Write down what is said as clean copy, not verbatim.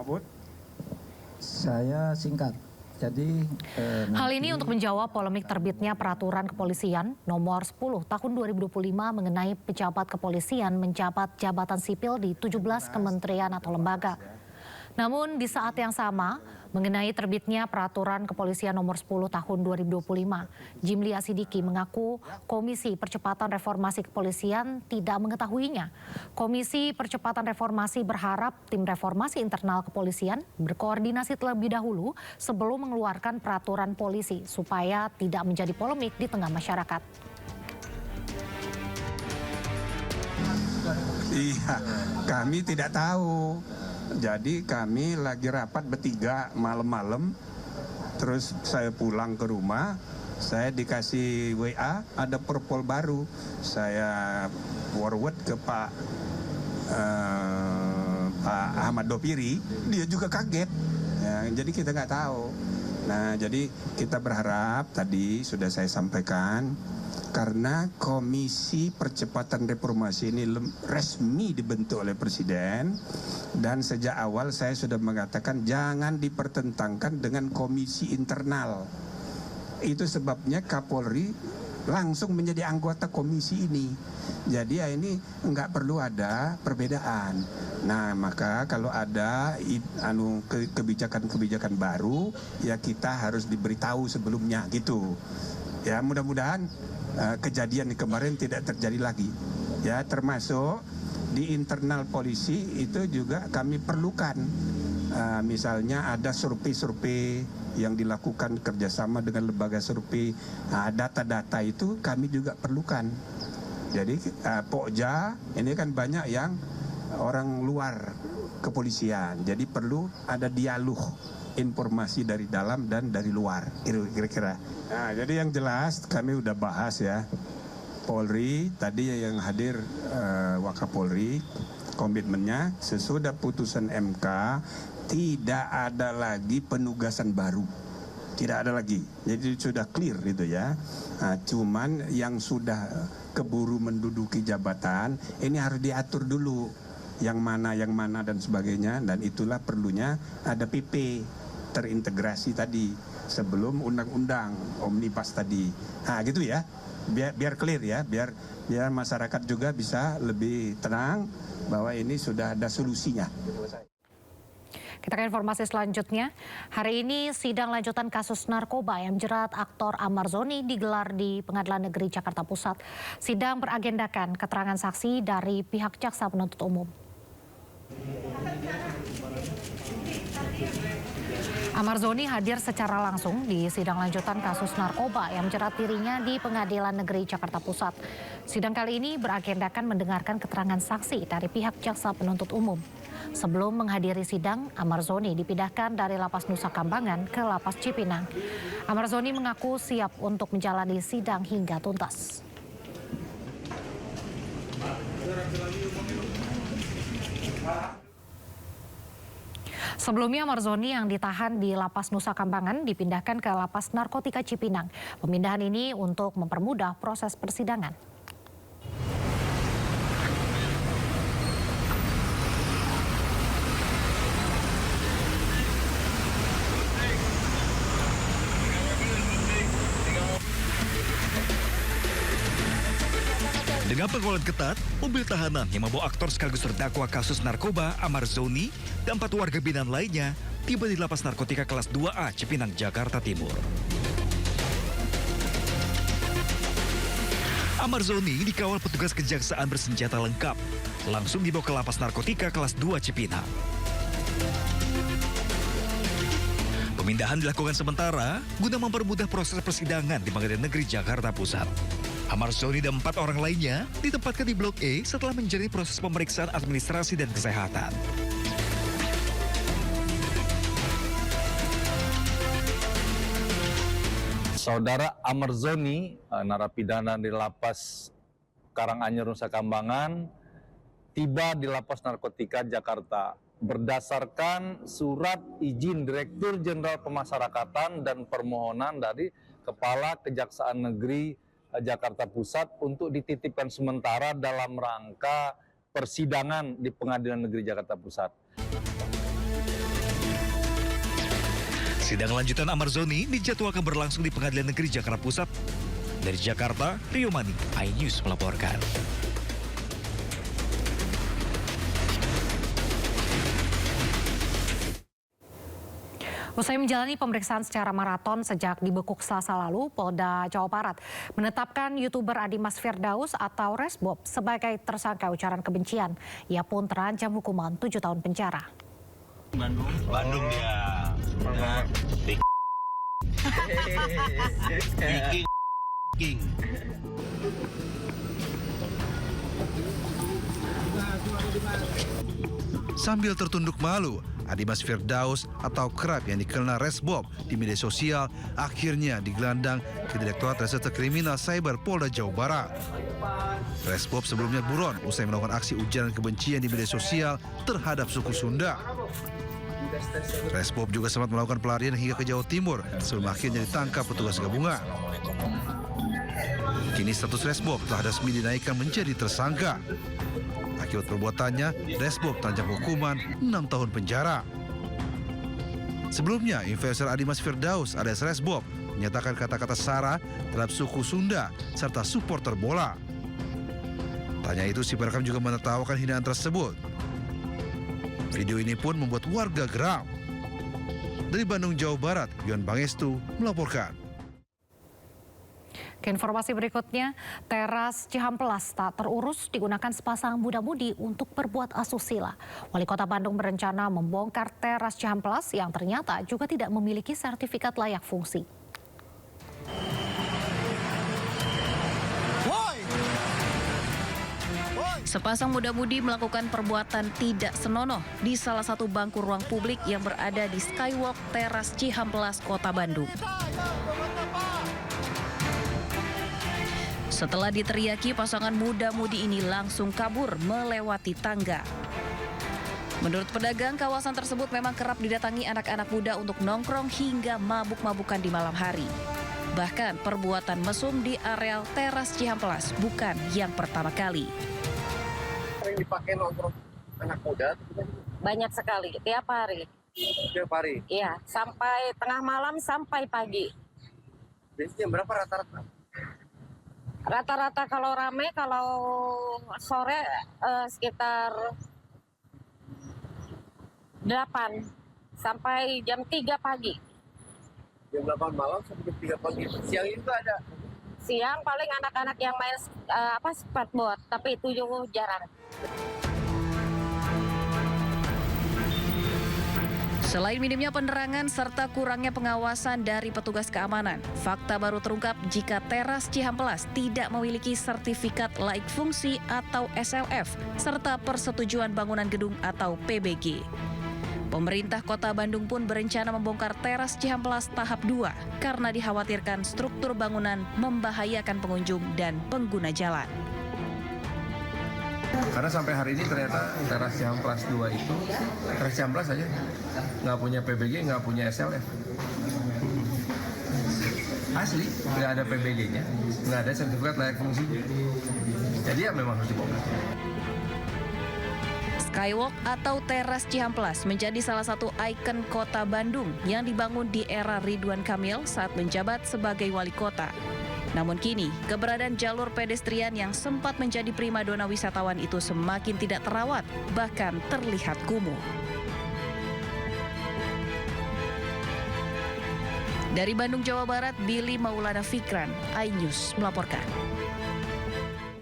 Mahfud. Saya singkat. Jadi hal ini untuk menjawab polemik terbitnya peraturan kepolisian nomor 10 tahun 2025 mengenai pejabat kepolisian menjabat jabatan sipil di 17 kementerian atau lembaga. Namun di saat yang sama, mengenai terbitnya peraturan kepolisian nomor 10 tahun 2025, Jimli Asidiki mengaku Komisi Percepatan Reformasi Kepolisian tidak mengetahuinya. Komisi Percepatan Reformasi berharap tim reformasi internal kepolisian berkoordinasi terlebih dahulu sebelum mengeluarkan peraturan polisi supaya tidak menjadi polemik di tengah masyarakat. Iya, kami tidak tahu. Jadi kami lagi rapat bertiga malam-malam, terus saya pulang ke rumah, saya dikasih WA ada perpol baru. Saya forward ke Pak Ahmad Dopiri, dia juga kaget. Ya, jadi kita nggak tahu. Nah, jadi kita berharap tadi sudah saya sampaikan, karena Komisi Percepatan Reformasi ini resmi dibentuk oleh Presiden, dan sejak awal saya sudah mengatakan jangan dipertentangkan dengan komisi internal. Itu sebabnya Kapolri langsung menjadi anggota komisi ini. Jadi ya ini nggak perlu ada perbedaan. Nah, maka kalau ada kebijakan-kebijakan baru, ya kita harus diberitahu sebelumnya gitu. Ya, mudah-mudahan kejadian kemarin tidak terjadi lagi. Ya, termasuk di internal polisi itu juga kami perlukan. Misalnya ada survei-survei yang dilakukan kerjasama dengan lembaga survei. Data-data itu kami juga perlukan. Jadi Pokja ini kan banyak yang orang luar kepolisian. Jadi perlu ada dialog informasi dari dalam dan dari luar, kira-kira. Nah, jadi yang jelas kami udah bahas ya. Polri tadi yang hadir Wakapolri, komitmennya sesudah putusan MK tidak ada lagi penugasan baru. Tidak ada lagi. Jadi sudah clear gitu ya. Nah, cuman yang sudah keburu menduduki jabatan ini harus diatur dulu. Yang mana dan sebagainya, dan itulah perlunya ada PP terintegrasi tadi sebelum undang-undang omnibus tadi. Nah, gitu ya. Biar clear ya, biar masyarakat juga bisa lebih tenang bahwa ini sudah ada solusinya. Kita ke informasi selanjutnya. Hari ini sidang lanjutan kasus narkoba yang menjerat aktor Ahmad Zoni digelar di Pengadilan Negeri Jakarta Pusat. Sidang beragendakan keterangan saksi dari pihak jaksa penuntut umum. Ahmad Zoni hadir secara langsung di sidang lanjutan kasus narkoba yang menjerat dirinya di Pengadilan Negeri Jakarta Pusat. Sidang kali ini beragendakan mendengarkan keterangan saksi dari pihak jaksa penuntut umum. Sebelum menghadiri sidang, Ahmad Zoni dipindahkan dari Lapas Nusa Kambangan ke Lapas Cipinang. Ahmad Zoni mengaku siap untuk menjalani sidang hingga tuntas. Sebelumnya Ahmad Zoni yang ditahan di Lapas Nusa Kambangan dipindahkan ke Lapas Narkotika Cipinang. Pemindahan ini untuk mempermudah proses persidangan. Dengan pengawalan ketat, mobil tahanan yang membawa aktor sekaligus terdakwa kasus narkoba Ahmad Zoni dan 4 warga binaan lainnya tiba di Lapas Narkotika kelas 2A Cipinang, Jakarta Timur. Ahmad Zoni dikawal petugas kejaksaan bersenjata lengkap, langsung dibawa ke Lapas Narkotika kelas 2 Cipinang. Pemindahan dilakukan sementara guna mempermudah proses persidangan di Pengadilan Negeri Jakarta Pusat. Ahmad Zoni dan 4 orang lainnya ditempatkan di Blok E setelah menjalani proses pemeriksaan administrasi dan kesehatan. Saudara Ahmad Zoni, narapidana di Lapas Karanganyar Nusa Kambangan, tiba di Lapas Narkotika Jakarta berdasarkan surat izin Direktur Jenderal Pemasyarakatan dan permohonan dari Kepala Kejaksaan Negeri Jakarta Pusat untuk dititipkan sementara dalam rangka persidangan di Pengadilan Negeri Jakarta Pusat. Sidang lanjutan Amarzoni dijadwalkan berlangsung di Pengadilan Negeri Jakarta Pusat. Dari Jakarta, Rio Mani, iNews melaporkan. Usai menjalani pemeriksaan secara maraton sejak dibekuk Selasa lalu, Polda Jawa Barat menetapkan YouTuber Adimas Firdaus atau Resbob sebagai tersangka ujaran kebencian. Ia pun terancam hukuman 7 tahun penjara. Bandung dia. King. Sambil tertunduk malu, Adimas Firdaus atau kerap yang dikenal Resbob di media sosial akhirnya digelandang ke Direktorat Reserse Kriminal Cyber Polda Jawa Barat. Resbob sebelumnya buron usai melakukan aksi ujaran kebencian di media sosial terhadap suku Sunda. Resbob juga sempat melakukan pelarian hingga ke Jawa Timur sebelum akhirnya ditangkap petugas gabungan. Kini status Resbob telah resmi dinaikkan menjadi tersangka. Akibat perbuatannya, Resbob terancam hukuman 6 tahun penjara. Sebelumnya, influencer Adimas Firdaus alias Resbob menyatakan kata-kata sara terhadap suku Sunda serta supporter bola. Tanya itu, si perekam juga menertawakan hinaan tersebut. Video ini pun membuat warga geram. Dari Bandung, Jawa Barat, Yon Pangestu melaporkan. Ke informasi berikutnya, teras Cihampelas tak terurus digunakan sepasang muda-mudi untuk berbuat asusila. Wali Kota Bandung berencana membongkar teras Cihampelas yang ternyata juga tidak memiliki sertifikat layak fungsi. Sepasang muda-mudi melakukan perbuatan tidak senonoh di salah satu bangku ruang publik yang berada di Skywalk Teras Cihampelas, Kota Bandung. Setelah diteriaki, pasangan muda-mudi ini langsung kabur melewati tangga. Menurut pedagang, kawasan tersebut memang kerap didatangi anak-anak muda untuk nongkrong hingga mabuk-mabukan di malam hari. Bahkan perbuatan mesum di areal teras Cihampelas bukan yang pertama kali. Sering dipakai nongkrong anak muda? Banyak sekali, tiap hari. Tiap hari? Iya, sampai tengah malam sampai pagi. Biasanya jam berapa rata-rata? Rata-rata kalau rame, kalau sore sekitar 8 sampai jam 3 pagi. Jam 8 malam sampai jam 3 pagi. Siang itu ada? Siang paling anak-anak yang main skateboard, tapi itu juga jarang. Selain minimnya penerangan serta kurangnya pengawasan dari petugas keamanan, fakta baru terungkap jika teras Cihampelas tidak memiliki sertifikat laik fungsi atau SLF serta persetujuan bangunan gedung atau PBG. Pemerintah Kota Bandung pun berencana membongkar teras Cihampelas tahap 2 karena dikhawatirkan struktur bangunan membahayakan pengunjung dan pengguna jalan. Karena sampai hari ini ternyata teras Cihampelas 2 itu, teras Cihampelas saja nggak punya PBG, nggak punya SLF. Asli, nggak ada PBG-nya, nggak ada sertifikat layak fungsi. Jadi ya memang harus dibongkar. Skywalk atau teras Cihampelas menjadi salah satu ikon kota Bandung yang dibangun di era Ridwan Kamil saat menjabat sebagai wali kota. Namun kini, keberadaan jalur pedestrian yang sempat menjadi primadona wisatawan itu semakin tidak terawat, bahkan terlihat kumuh. Dari Bandung, Jawa Barat, Billy Maulana Fikran, iNews melaporkan.